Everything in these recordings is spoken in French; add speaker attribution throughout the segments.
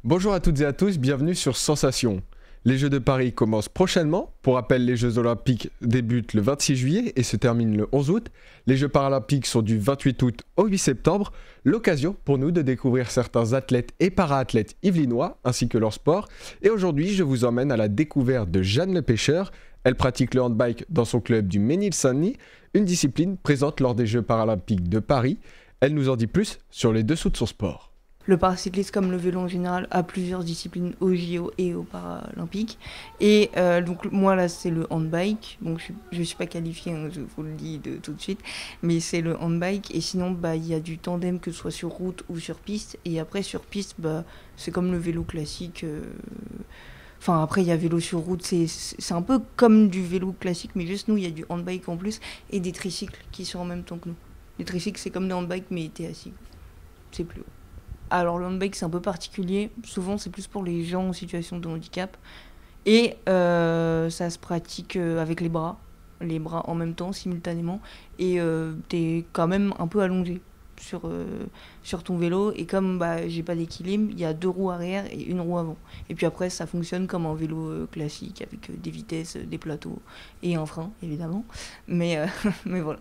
Speaker 1: Bonjour à toutes et à tous, bienvenue sur Sensation. Les Jeux de Paris commencent prochainement. Pour rappel, les Jeux Olympiques débutent le 26 juillet et se terminent le 11 août. Les Jeux Paralympiques sont du 28 août au 8 septembre. L'occasion pour nous de découvrir certains athlètes et para-athlètes yvelinois ainsi que leur sport. Et aujourd'hui, je vous emmène à la découverte de Jeanne Le Pêcheur. Elle pratique le handbike dans son club du Mesnil-Saint-Denis, une discipline présente lors des Jeux Paralympiques de Paris. Elle nous en dit plus sur les dessous de son sport.
Speaker 2: Le paracyclisme, comme le vélo en général, a plusieurs disciplines au JO et aux Paralympiques. Et donc moi là c'est le handbike. Donc je suis pas qualifiée, hein, je vous le dis tout de suite. Mais c'est le handbike. Et sinon il y a du tandem, que ce soit sur route ou sur piste. Et après sur piste, c'est comme le vélo classique. Enfin après il y a vélo sur route. C'est un peu comme du vélo classique, mais juste nous il y a du handbike en plus. Et des tricycles qui sont en même temps que nous. Les tricycles c'est comme des handbikes mais t'es assis. C'est plus haut. Alors le handbike c'est un peu particulier, souvent c'est plus pour les gens en situation de handicap et ça se pratique avec les bras en même temps, simultanément, et t'es quand même un peu allongé sur ton vélo, et comme j'ai pas d'équilibre, il y a 2 roues arrière et 1 roue avant. Et puis après ça fonctionne comme un vélo classique avec des vitesses, des plateaux et un frein évidemment, mais voilà.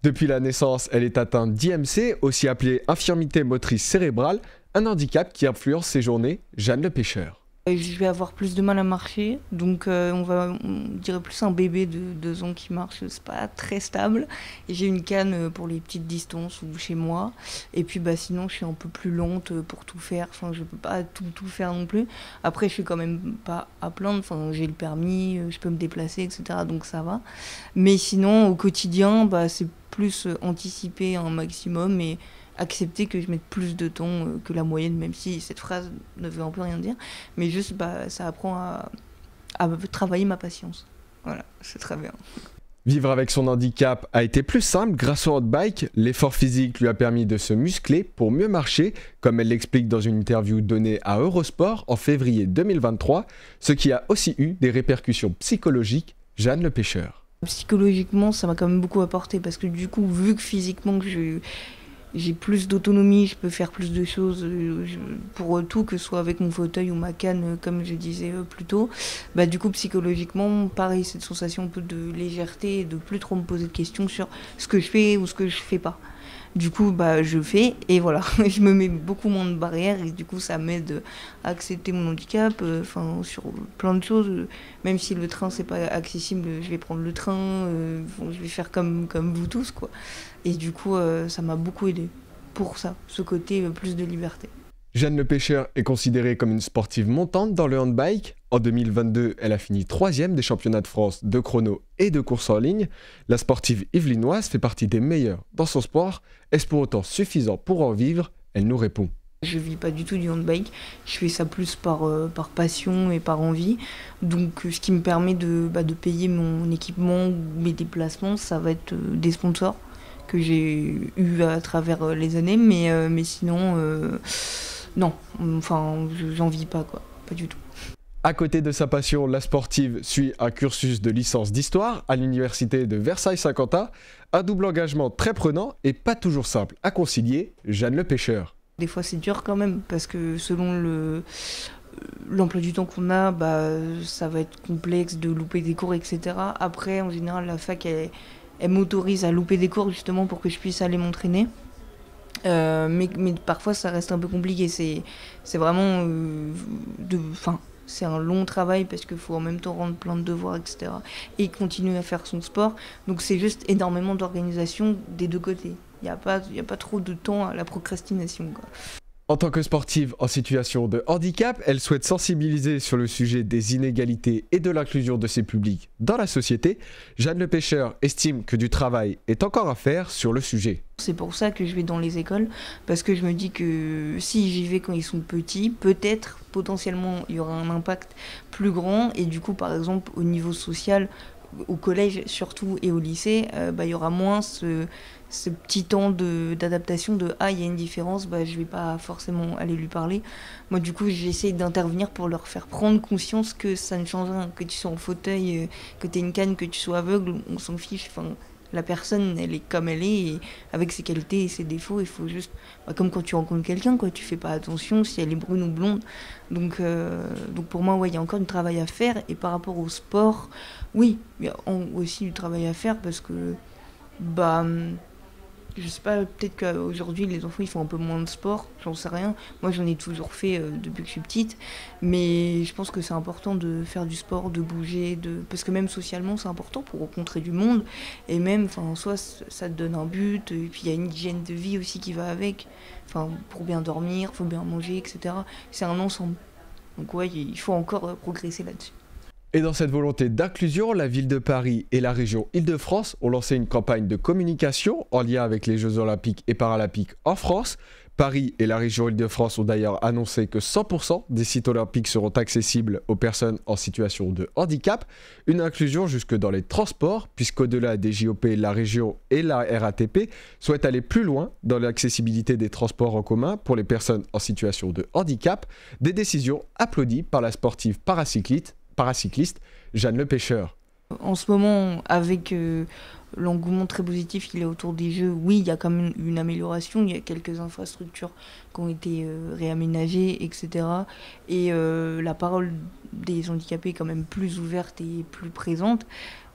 Speaker 1: Depuis la naissance, elle est atteinte d'IMC, aussi appelée infirmité motrice cérébrale, un handicap qui influence ses journées. Jeanne Le Pêcheur.
Speaker 2: Je vais avoir plus de mal à marcher, donc on dirait plus un bébé de 2 ans qui marche, c'est pas très stable. Et j'ai une canne pour les petites distances ou chez moi. Et puis sinon je suis un peu plus lente pour tout faire, enfin je peux pas tout faire non plus. Après je suis quand même pas à plaindre, enfin j'ai le permis, je peux me déplacer, etc. Donc ça va. Mais sinon au quotidien, c'est plus anticiper un maximum et accepter que je mette plus de temps que la moyenne, même si cette phrase ne veut un peu rien dire, mais juste ça apprend à travailler ma patience. Voilà, c'est très bien.
Speaker 1: Vivre avec son handicap a été plus simple grâce au handbike. L'effort physique lui a permis de se muscler pour mieux marcher, comme elle l'explique dans une interview donnée à Eurosport en février 2023, ce qui a aussi eu des répercussions psychologiques. Jeanne Le Pêcheur.
Speaker 2: Psychologiquement, ça m'a quand même beaucoup apporté, parce que du coup, vu que physiquement j'ai plus d'autonomie, je peux faire plus de choses pour tout, que ce soit avec mon fauteuil ou ma canne, comme je disais plus tôt. Du coup, psychologiquement, pareil, cette sensation un peu de légèreté et de plus trop me poser de questions sur ce que je fais ou ce que je fais pas. Du coup, je fais et voilà, je me mets beaucoup moins de barrières et du coup, ça m'aide à accepter mon handicap, sur plein de choses. Même si le train, c'est pas accessible, je vais prendre le train, je vais faire comme vous tous, quoi. Et du coup, ça m'a beaucoup aidé pour ça, ce côté plus de liberté.
Speaker 1: Jeanne Le Pêcheur est considérée comme une sportive montante dans le handbike. En 2022, elle a fini 3e des championnats de France de chrono et de course en ligne. La sportive yvelinoise fait partie des meilleures dans son sport. Est-ce pour autant suffisant pour en vivre? Elle nous répond.
Speaker 2: Je vis pas du tout du handbike, je fais ça plus par passion et par envie. Donc ce qui me permet de payer mon équipement ou mes déplacements, ça va être des sponsors que j'ai eu à travers les années, mais sinon non, enfin j'en vis pas, quoi, pas du tout.
Speaker 1: À côté de sa passion, la sportive suit un cursus de licence d'histoire à l'université de Versailles-Saint-Quentin, un double engagement très prenant et pas toujours simple à concilier. Jeanne Le Pêcheur.
Speaker 2: Des fois c'est dur quand même, parce que selon l'emploi du temps qu'on a, ça va être complexe de louper des cours, etc. Après, en général, la fac, elle m'autorise à louper des cours justement pour que je puisse aller m'entraîner. Mais parfois ça reste un peu compliqué, c'est vraiment c'est un long travail parce qu'il faut en même temps rendre plein de devoirs, etc. et continuer à faire son sport, donc c'est juste énormément d'organisation des 2 côtés. Il y a pas trop de temps à la procrastination, quoi.
Speaker 1: En tant que sportive en situation de handicap, elle souhaite sensibiliser sur le sujet des inégalités et de l'inclusion de ses publics dans la société. Jeanne Le Pêcheur estime que du travail est encore à faire sur le sujet.
Speaker 2: C'est pour ça que je vais dans les écoles, parce que je me dis que si j'y vais quand ils sont petits, peut-être, potentiellement, il y aura un impact plus grand. Et du coup, par exemple, au niveau social, au collège surtout et au lycée, il y aura moins ce petit temps d'adaptation il y a une différence, je vais pas forcément aller lui parler. Moi du coup j'essaie d'intervenir pour leur faire prendre conscience que ça ne change rien, que tu sois en fauteuil, que tu aies une canne, que tu sois aveugle, on s'en fiche. La personne, elle est comme elle est, et avec ses qualités et ses défauts, il faut juste... comme quand tu rencontres quelqu'un, quoi, tu fais pas attention si elle est brune ou blonde. Donc pour moi, ouais, il y a encore du travail à faire. Et par rapport au sport, oui, il y a aussi du travail à faire parce que... Bah, je sais pas, peut-être qu'aujourd'hui les enfants ils font un peu moins de sport, j'en sais rien. Moi j'en ai toujours fait depuis que je suis petite, mais je pense que c'est important de faire du sport, de bouger, parce que même socialement c'est important pour rencontrer du monde, et même en soi ça te donne un but, et puis il y a une hygiène de vie aussi qui va avec, pour bien dormir, faut bien manger, etc. C'est un ensemble. Donc ouais, il faut encore progresser là-dessus.
Speaker 1: Et dans cette volonté d'inclusion, la ville de Paris et la région Île-de-France ont lancé une campagne de communication en lien avec les Jeux Olympiques et Paralympiques en France. Paris et la région Île-de-France ont d'ailleurs annoncé que 100% des sites olympiques seront accessibles aux personnes en situation de handicap. Une inclusion jusque dans les transports, puisqu'au-delà des JOP, la région et la RATP souhaitent aller plus loin dans l'accessibilité des transports en commun pour les personnes en situation de handicap. Des décisions applaudies par la sportive paracycliste Jeanne Lepêcheur.
Speaker 2: En ce moment, avec l'engouement très positif qu'il y a autour des Jeux, oui, il y a quand même une amélioration. Il y a quelques infrastructures qui ont été réaménagées, etc. Et la parole des handicapés est quand même plus ouverte et plus présente,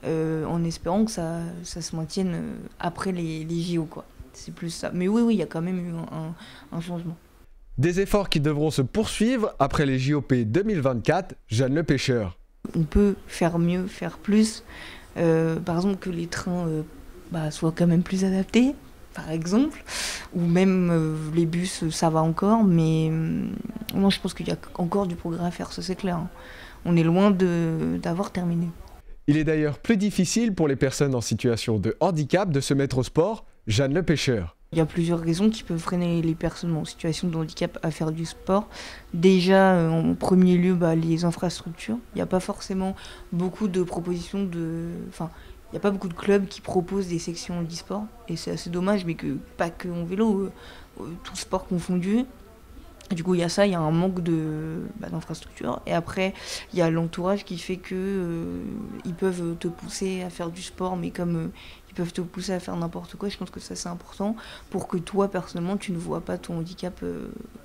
Speaker 2: en espérant que ça se maintienne après les JO, quoi. C'est plus ça. Mais oui, il y a quand même eu un changement.
Speaker 1: Des efforts qui devront se poursuivre après les JOP 2024, Jeanne Lepêcheur.
Speaker 2: On peut faire mieux, faire plus. Par exemple, que les trains soient quand même plus adaptés, par exemple. Ou même les bus, ça va encore. Mais moi, je pense qu'il y a encore du progrès à faire, ça c'est clair. On est loin d'avoir terminé.
Speaker 1: Il est d'ailleurs plus difficile pour les personnes en situation de handicap de se mettre au sport, Jeanne Lepêcheur.
Speaker 2: Il y a plusieurs raisons qui peuvent freiner les personnes en situation de handicap à faire du sport. Déjà, en premier lieu, les infrastructures. Il n'y a pas forcément beaucoup de propositions il n'y a pas beaucoup de clubs qui proposent des sections handisport. Et c'est assez dommage, mais pas que en vélo, tout sport confondu. Du coup, il y a ça, il y a un manque d'infrastructures. Et après, il y a l'entourage qui fait que ils peuvent te pousser à faire du sport, mais comme ils peuvent te pousser à faire n'importe quoi, je pense que ça c'est important pour que toi, personnellement, tu ne vois pas ton handicap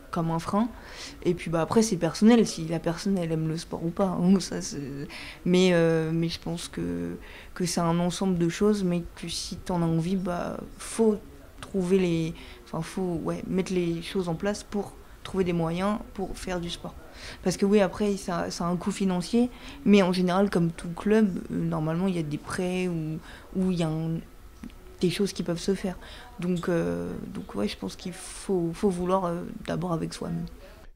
Speaker 2: comme un frein. Et puis après, c'est personnel, si la personne elle aime le sport ou pas. Ça, mais je pense que c'est un ensemble de choses, mais que si tu en as envie, faut trouver mettre les choses en place pour trouver des moyens pour faire du sport. Parce que oui, après, ça a un coût financier, mais en général, comme tout club, normalement, il y a des prêts ou il y a des choses qui peuvent se faire. Donc ouais, je pense qu'il faut vouloir d'abord avec soi-même.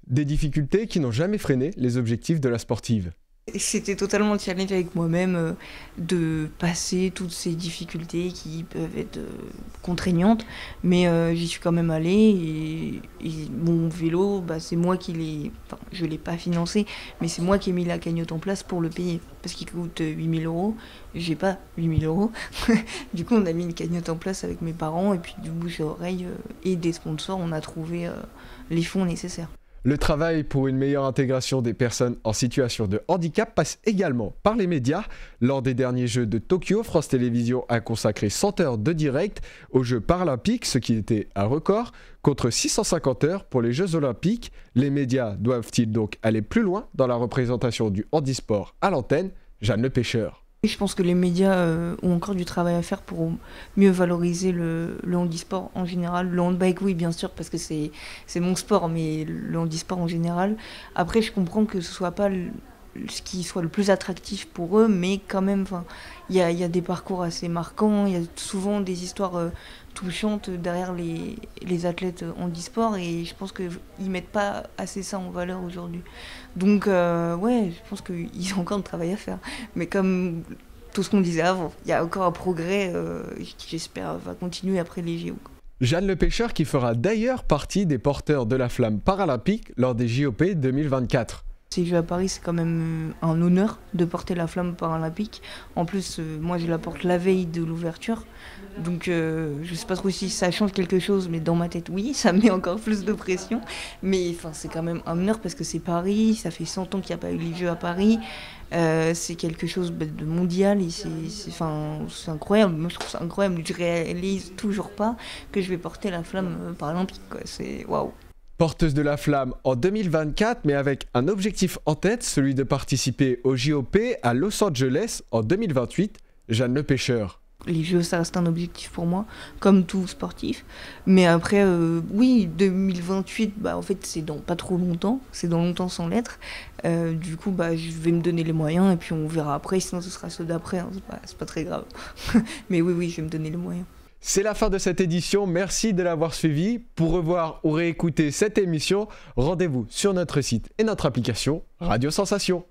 Speaker 1: Des difficultés qui n'ont jamais freiné les objectifs de la sportive.
Speaker 2: C'était totalement le challenge avec moi-même de passer toutes ces difficultés qui peuvent être contraignantes, mais j'y suis quand même allée et mon vélo, c'est moi qui l'ai, je l'ai pas financé, mais c'est moi qui ai mis la cagnotte en place pour le payer, parce qu'il coûte 8 000 €, j'ai pas 8 000 €, du coup on a mis une cagnotte en place avec mes parents et puis du bouche à oreille et des sponsors, on a trouvé les fonds nécessaires.
Speaker 1: Le travail pour une meilleure intégration des personnes en situation de handicap passe également par les médias. Lors des derniers Jeux de Tokyo, France Télévisions a consacré 100 heures de direct aux Jeux paralympiques, ce qui était un record, contre 650 heures pour les Jeux olympiques. Les médias doivent-ils donc aller plus loin dans la représentation du handisport à l'antenne? Jeanne Lepêcheur.
Speaker 2: Je pense que les médias ont encore du travail à faire pour mieux valoriser le handisport en général. Le handbike, oui, bien sûr, parce que c'est mon sport, mais le handisport en général. Après, je comprends que ce soit pas ce qui soit le plus attractif pour eux, mais quand même, il y a des parcours assez marquants, il y a souvent des histoires touchantes derrière les athlètes handisport, et je pense qu'ils mettent pas assez ça en valeur aujourd'hui. Donc ouais, je pense qu'ils ont encore du travail à faire. Mais comme tout ce qu'on disait avant, il y a encore un progrès qui j'espère va continuer après les JO.
Speaker 1: Jeanne Lepêcheur qui fera d'ailleurs partie des porteurs de la flamme paralympique lors des JOP 2024.
Speaker 2: Ces Jeux à Paris, c'est quand même un honneur de porter la flamme paralympique. En plus, moi, je la porte la veille de l'ouverture. Donc, je sais pas trop si ça change quelque chose, mais dans ma tête, oui, ça met encore plus de pression. Mais c'est quand même un honneur parce que c'est Paris, ça fait 100 ans qu'il n'y a pas eu les Jeux à Paris. C'est quelque chose de mondial et c'est incroyable. Moi, je trouve ça incroyable. Je réalise toujours pas que je vais porter la flamme paralympique, quoi. C'est waouh.
Speaker 1: Porteuse de la flamme en 2024, mais avec un objectif en tête, celui de participer au JOP à Los Angeles en 2028, Jeanne Le Pêcheur.
Speaker 2: Les Jeux, ça reste un objectif pour moi, comme tout sportif. Mais après, oui, 2028, en fait, c'est dans pas trop longtemps. C'est dans longtemps sans l'être. Du coup, je vais me donner les moyens et puis on verra après. Sinon, ce sera ceux d'après. Hein, c'est pas très grave. Mais oui, je vais me donner les moyens.
Speaker 1: C'est la fin de cette édition, merci de l'avoir suivi. Pour revoir ou réécouter cette émission, rendez-vous sur notre site et notre application Radio Sensation.